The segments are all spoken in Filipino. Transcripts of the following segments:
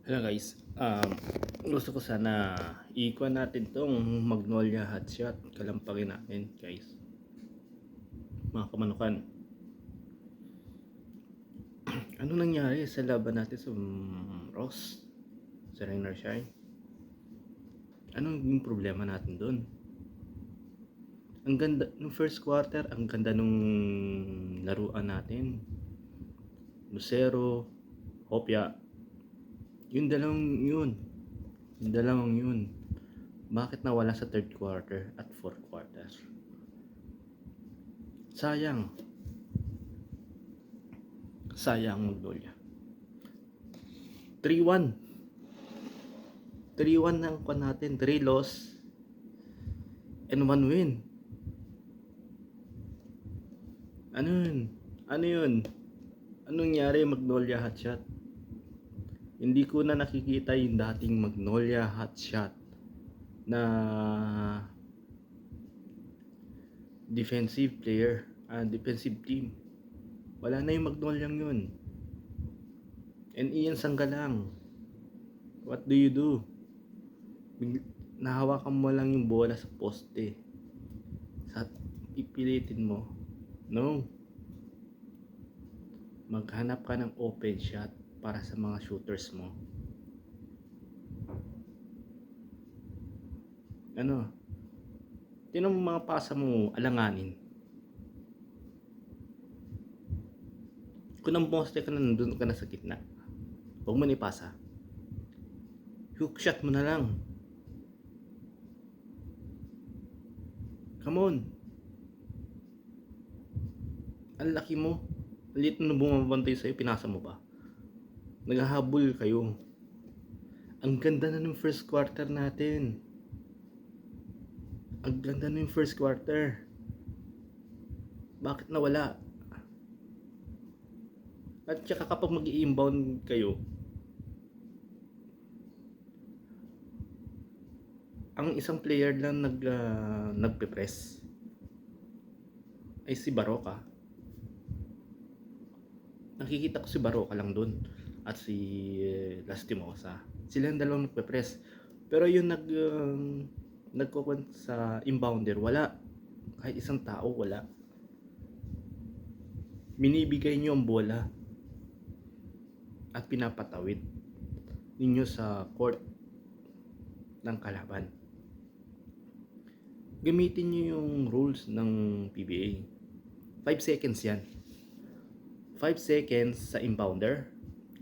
Hello guys, gusto ko sana ikuha natin tong Magnolia Hotshot, kalampagin natin guys, mga kamanukan. Ano nangyari sa laban natin sa Ross, sa Rainer Shine? Anong yung problema natin doon? Ang ganda nung first quarter, ang ganda nung laruan natin. Lucero, Hopya, yung dalawang yun. Bakit nawala sa third quarter at fourth quarter? Sayang Magnolia. 3-1 na ang kwan natin, 3 loss and 1 win. Ano yun? Anong nangyari Magnolia Hotshot? Hindi ko na nakikita yung dating Magnolia Hotshot na defensive player, defensive team. Wala na yung Magnolia yun. And Ian Sanggalang, what do you do? Nahawakan mo lang yung bola sa poste. Pipilitin mo. No. Maghanap ka ng open shot para sa mga shooters mo. Tinan mo mga pasa mo, alanganin. Kung ang poste ka na, nandun ka na sa gitna, huwag mo na ipasa. Hook shot mo na lang. Come on. Ang laki mo. Liit na bumabantay sa'yo, pinasa mo ba? Naghahabol kayo. Ang ganda na ng first quarter natin. Bakit nawala? At saka kapag mag-i-inbound kayo, ang isang player lang nagpe-press ay si Baroka. Nakikita ko si Baroka lang dun at si Lastimosa. Sila ang dalawang nagpe-press. Pero yung nagkukwent sa inbounder, wala. Kahit isang tao, wala. Binibigay nyo ang bola at pinapatawid ninyo sa court ng kalaban. Gamitin nyo yung rules ng PBA. 5 seconds yan. 5 seconds sa inbounder,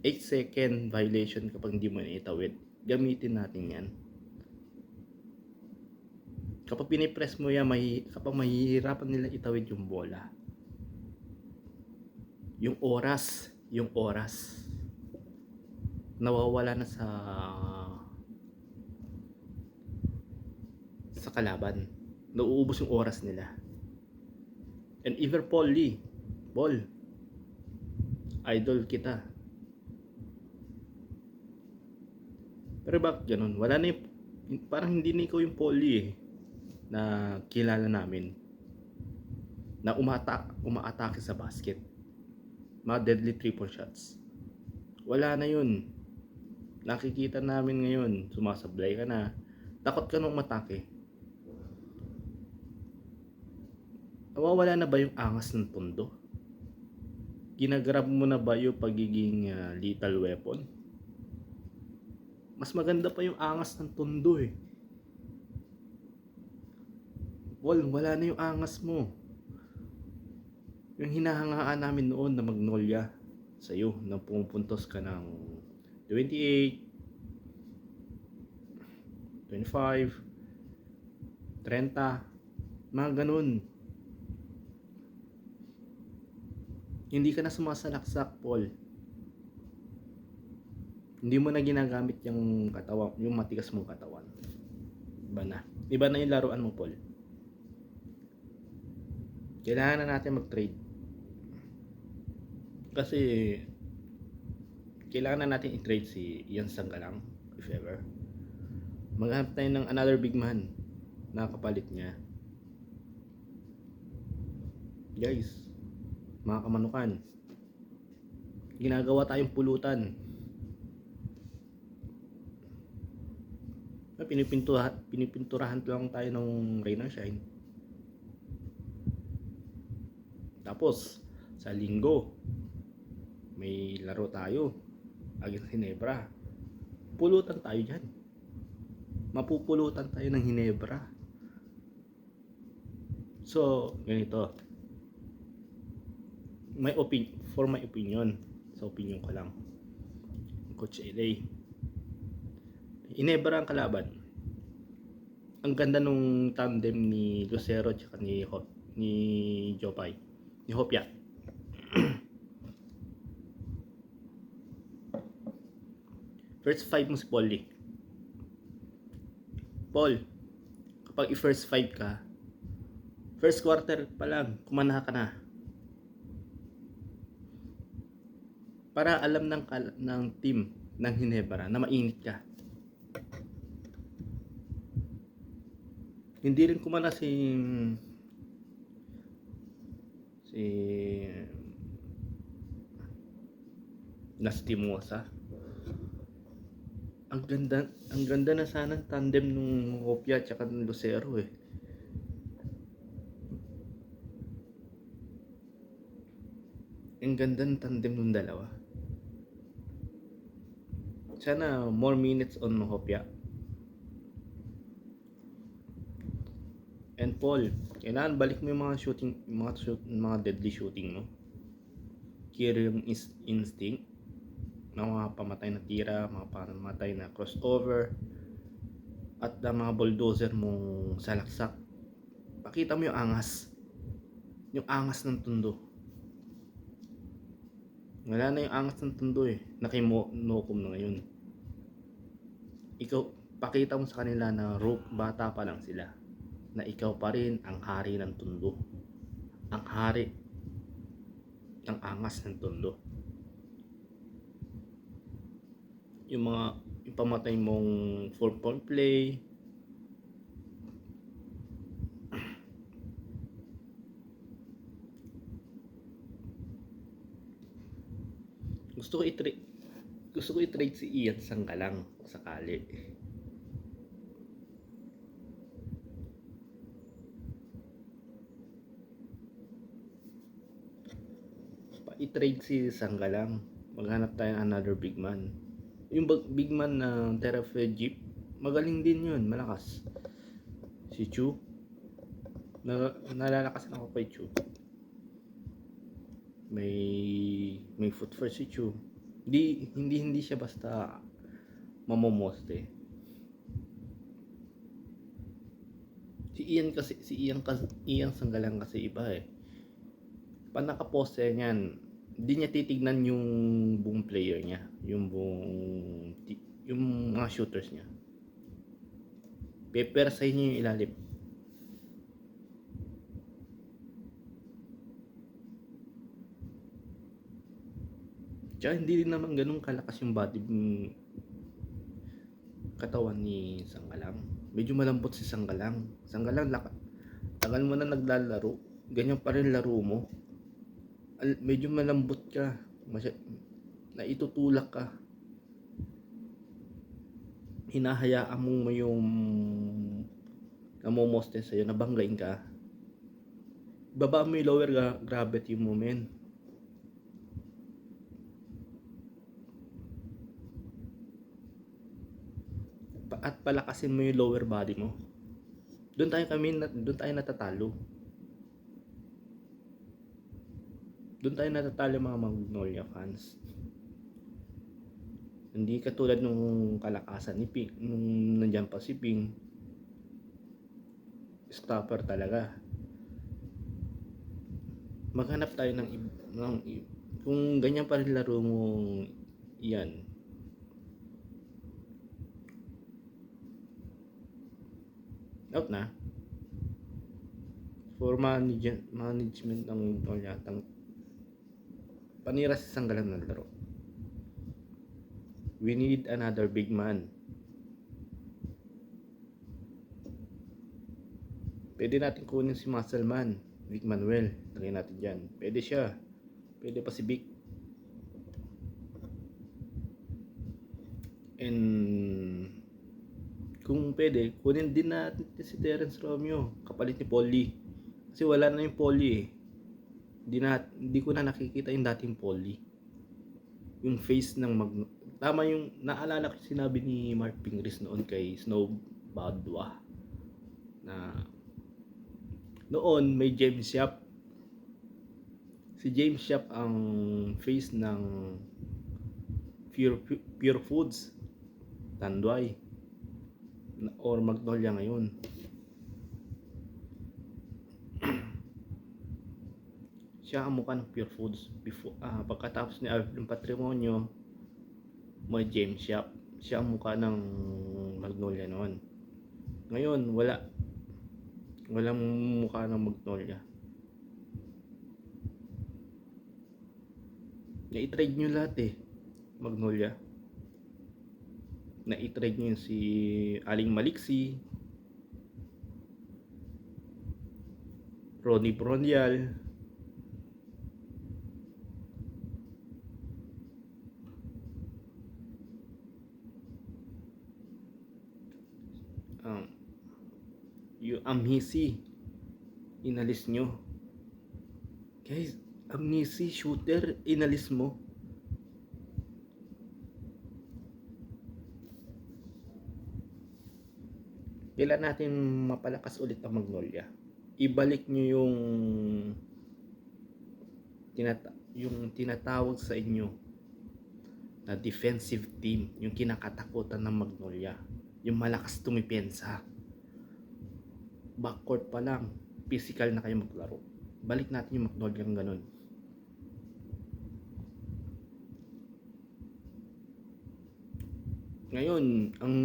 8 second violation kapag hindi mo na itawid. Gamitin natin yan. Kapag pinipress mo yan, kapag mahihirapan nila itawid yung bola, yung oras nawawala na sa kalaban. Nauubos yung oras nila. And even Paul Lee, idol kita. Pero bakit ganun? Wala na yung, parang hindi na ikaw yung Paul Lee na kilala namin, na umaatake sa basket, mga deadly triple shots. Wala na yun. Nakikita namin ngayon, sumasablay ka na, takot ka nung matake. Nawawala na ba yung angas ng tondo? Ginagrab mo na ba yung pagiging lethal weapon? Mas maganda pa yung angas ng tondo eh. Wala na yung angas mo. Yung hinahangaan namin noon na Magnolia sa'yo, na pumupuntos ka ng 28, 25, 30, mga ganun. Hindi ka na sumasalaksak, Paul. Hindi mo na ginagamit yung katawan, yung matigas mong katawan. Iba na yung laruan mo, Paul. Kailangan na natin mag-trade. Kasi kailangan na natin i-trade si Ian Sanggalang, if ever. Maghanap tayo ng another big man na kapalit niya. Guys, mga kamanukan, ginagawa tayong pulutan. pinipinturahan lang tayo ng rain or shine. Tapos sa linggo may laro tayo against Ginebra. Pulutan tayo dyan. Mapupulutan tayo ng Ginebra. So, ganito. For my opinion, sa opinion ko lang, Coach LA, Ginebra ang kalaban. Ang ganda nung tandem ni Lucero at ni Jopay, ni Hopia. First 5 mo si Paul. Paul, kapag i-first 5 ka, first quarter pa lang, kumana ka na. Para alam ng team ng Ginebra na mainit ka. Hindi rin kumana si Lastimosa. Ang ganda na sana tandem nung Hopia at ng Lucero eh. Ang ganda ng tandem nung dalawa. Sana more minutes on Hopia. And Paul, kailangan balik mo yung mga deadly shooting mo. Carry yung instinct na mga pamatay na tira, mga pamatay na crossover, at mga bulldozer mong salaksak. Pakita mo yung angas ng tundo. Wala na yung angas ng tundo eh, nakinokom na ngayon. Ikaw, pakita mo sa kanila na bata pa lang sila, na ikaw pa rin ang hari ng tundo, ang hari ng angas ng tundo. Yung pamatay mong 4-point play, gusto ko i-trade si Ian Sanggalang sakali. I-trade si Sanggalang, maghanap tayo ng another big man. Yung big man na Terrafe Jeep, magaling din yun, malakas. Si Chu, nalalakasan ako kay Chu. May foot first si Chu. Hindi siya basta mamomoste. Si Ian Sanggalang kasi iba eh. Pag nakaposte niyan, hindi niya titignan yung buong player niya, yung mga shooters niya. Pepersahin niya yung ilalim. Tsaka hindi rin naman ganun kalakas yung body katawan ni Sanggalang. Medyo malambot si Sanggalang. Tagal mo na naglalaro, ganyan pa rin laro mo. Medyo malambot ka, naitutulak ka, hinahayaan mo yung namomoste sa'yo, nabanggain ka, baba mo yung lower gravity mo, men. At palakasin mo yung lower body mo. Doon tayo natatalo. Doon tayo natatalo mga Magnolia fans. Hindi katulad nung kalakasan ni Ping, nung nandiyan pa si Ping. Stopper talaga. Maghanap tayo ng kung ganyan pa rin laro mo yan. Out na. For management ng Magnolia, panira sa Sanggalang ng laro. We need another big man. Pwede natin kunin si Muscleman, Vic Manuel. Lagyan natin dyan. Pwede siya. Pwede pa si Vic. And kung pwede, kunin din natin si Terence Romeo kapalit ni Polly. Kasi wala na yung Polly eh. Hindi ko na nakikita yung dating Polly. Yung face ng tama yung naalala ko sinabi ni Mark Pingris noon kay Snow Badwa na noon may James Yap. Si James Yap ang face ng Pure Foods, Tanduay or Magnolia ngayon. Siya ang mukha ng Pure Foods before, pagkatapos ni Alvin Patrimonio, may James Yap. Siya ang mukha ng Magnolia noon. Ngayon, walang mukha ng Magnolia. Na-trade nyo lahat eh, Magnolia. Na-trade nyo si Aling Maliksi, Ronnie Bronial, yung Amhisi, inalis nyo. Guys, Amhisi shooter, inalis mo. Kailan natin mapalakas ulit ang Magnolia? Ibalik nyo yung tinatawag sa inyo na defensive team, yung kinakatakutan ng Magnolia, yung malakas tumipensa. Backcourt pa lang, physical na kayo maglaro. Balik natin yung Magnolia ng ganun. Ngayon, ang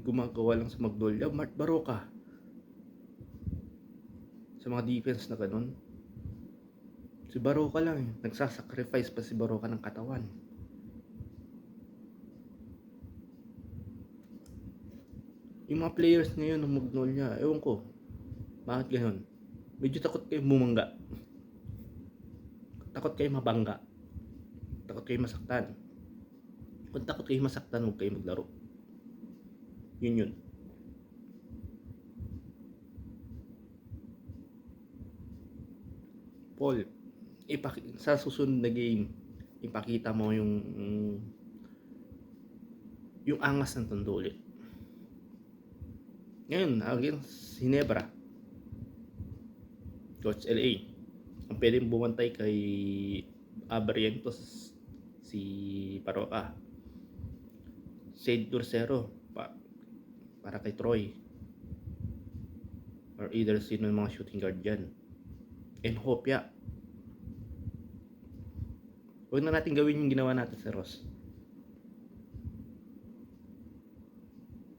gumagawa lang sa Magnolia, Mart Baroka. Sa mga defense na ganun. Si Baroka lang, nagsasacrifice pa si Baroka ng katawan. Yung mga players ngayon ng Magnolia, ewan ko, bakit ganun? Medyo takot kayo bumangga. Takot kayo mabangga. Takot kayo masaktan. Kung takot kayo masaktan, huwag kayo maglaro. Yun. Paul, sa susunod na game, ipakita mo yung angas ng tondo ulit. Ngayon, against Ginebra, Coach LA, ang pwedeng bumantay kay Abrientos si Baroka, Shade Torcero para kay Troy, or either sino ng mga shooting guard dyan, and Hopia. Huwag na natin gawin yung ginawa natin sa Ross.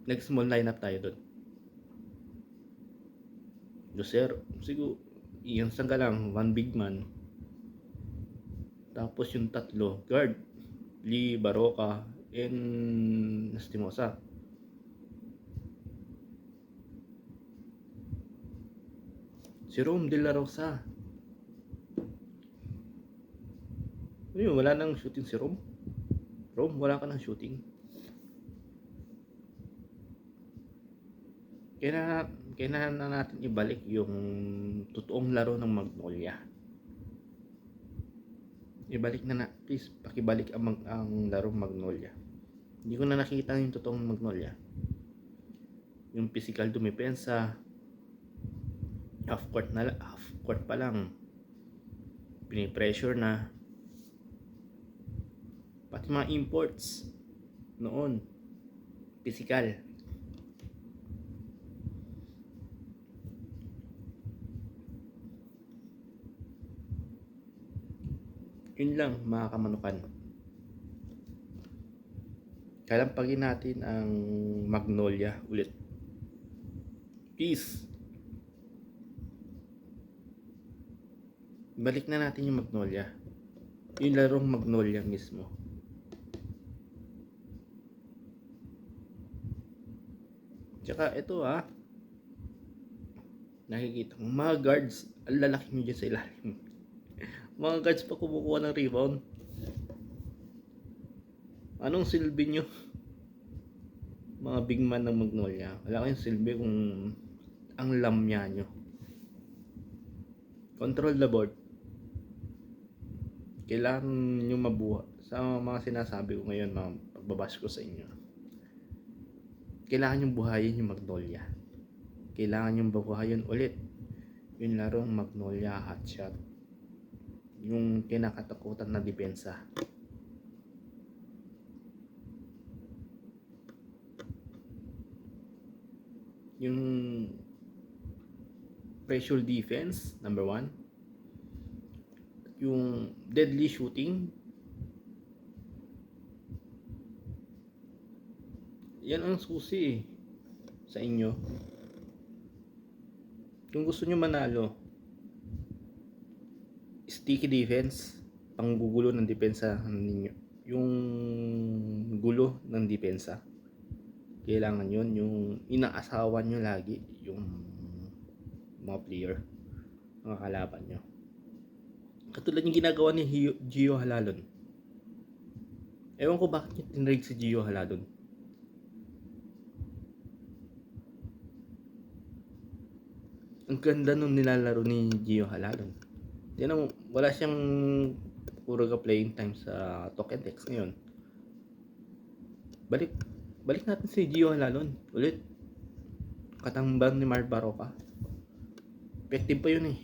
Nag-small lineup tayo doon. Lucero, siguro yung sangga lang, one big man. Tapos yung tatlo, guard, Lee, Baroka, and Nastimosa. Si Rome De La Rosa. Ayun, wala nang shooting si Rome. Rome, wala ka nang shooting. Kailangan na natin ibalik yung totoong laro ng Magnolia. Ibalik na please, pakibalik ang laro Magnolia. Hindi ko na nakita yung totoong Magnolia. Yung physical dumipensa, half court pa lang, pinipressure na. Pati mga imports noon, physical. Yun lang mga kamanukan. Kalampagin natin ang Magnolia ulit. Peace. Balik na natin yung Magnolia. Yung larong Magnolia mismo. Tsaka ito nakikita mo mga guards, ang lalaki nyo dyan sa ilalim. Mga guards pa kumukuha ng rebound. Anong silbi nyo? mga big man ng Magnolia, wala kayong silbi kung ang lamya nyo. Control the board. Kailangan nyo mabuhay. Sa mga sinasabi ko ngayon, mga pagbabash ko sa inyo, kailangan nyo buhayin yung Magnolia. Kailangan nyo buhayin ulit yung larong Magnolia Hotshot, yung kinakatakutan na depensa. Yung pressure defense, number 1. Yung deadly shooting, yan ang susi sa inyo. Kung gusto nyo manalo, sticky defense, panggugulo ng depensa ninyo. Yung gulo ng depensa, kailangan yun. Yung inaasawan nyo lagi yung mga player, mga kalaban nyo. Katulad yung ginagawa ni Gio Halalon. Ewan ko bakit niya tinrade si Gio Halalon. Ang ganda nung nilalaro ni Gio Halalon. Tinan mo, wala siyang puro playing time sa Talk and Text ngayon. Balik natin si Gio Halalon ulit. Katambang ni Mark Baroka. Effective pa yun eh.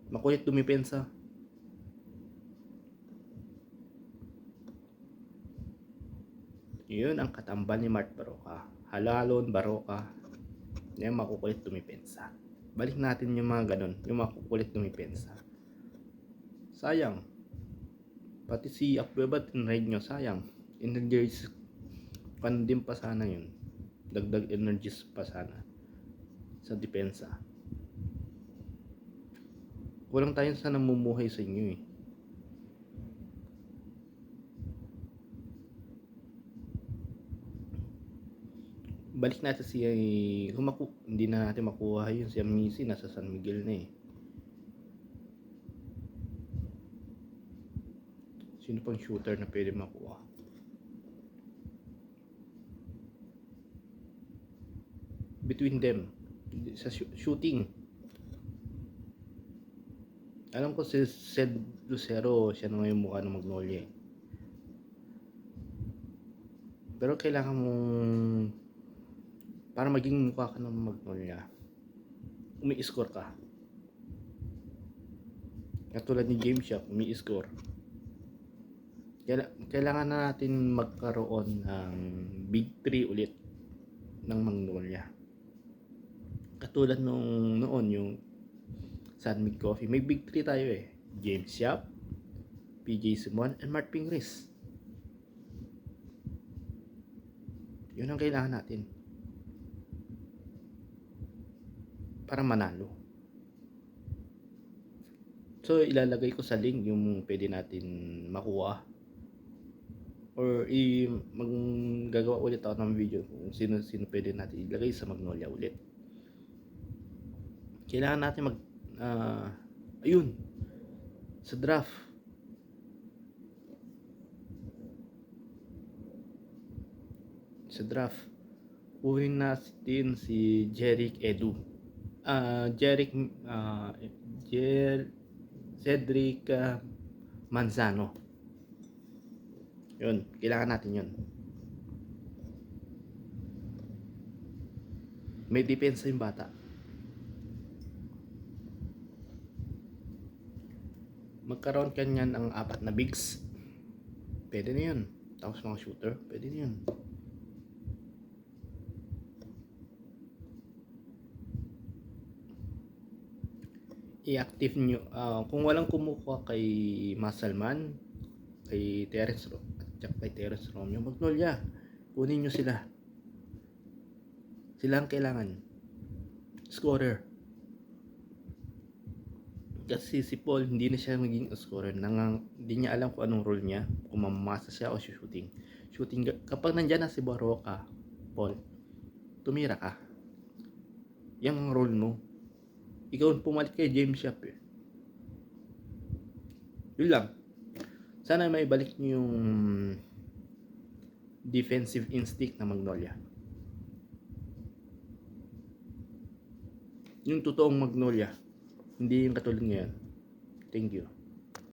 Makulit dumipensa. Yun ang katambal ni Mark Baroka. Halalon, Baroka. Yan makukulit dumipensa. Balik natin yung mga ganun, yung makukulit dumipensa. Sayang. Pati si Akweba tinride nyo, sayang. Energies din pa sana yun. Dagdag energies pa sana sa depensa. Kulang tayo sa namumuhay sa inyo eh. Balik natin si hindi na natin makuha yun. Si Amisi nasa San Miguel na eh. Sino pang shooter na pwede makuha? Between them, sa shooting, alam ko si Sed Lucero, siya na yung mukha ng Magnolia eh. Pero kailangan mong, para maging mukha ka ng Magnolia, umi-score ka. Katulad ni Game Shop, umi-score. Kailangan na natin magkaroon ng Big 3 ulit ng Magnolia. Katulad nung noon yung San Mig Coffee, may Big 3 tayo eh. James Shop, PJ Simon, and Mark Pingris. Yun ang kailangan natin para manalo. So ilalagay ko sa link yung pwede natin makuha, or maggagawa ulit ako ng video kung sino pwede natin ilagay sa Magnolia ulit. Kailangan natin ayun, sa draft, kunin natin si Jeric Edu, Cedric Manzano. Yun, kailangan natin yun. May depensa yung bata. Magkaroon kanyan ang 4 na bigs, pwede na yun. Tapos mga shooter, pwede na yun. I-active nyo. Kung walang kumukuha kay Masalman, kay Terence Romeo, Magnolia, kunin nyo sila. Sila ang kailangan. Scorer. Kasi si Paul, hindi na siya maging scorer. Hindi niya alam kung anong role niya. Kung mamasa siya o shooting. Kapag nandyan na si Baroka, Paul, tumira ka. Yan ang role mo. Ikaw pumalit kay James Shop eh. Yun lang. Sana may balik niyo defensive instinct na Magnolia. Yung totoong Magnolia, hindi yung katulad ngayon. Thank you.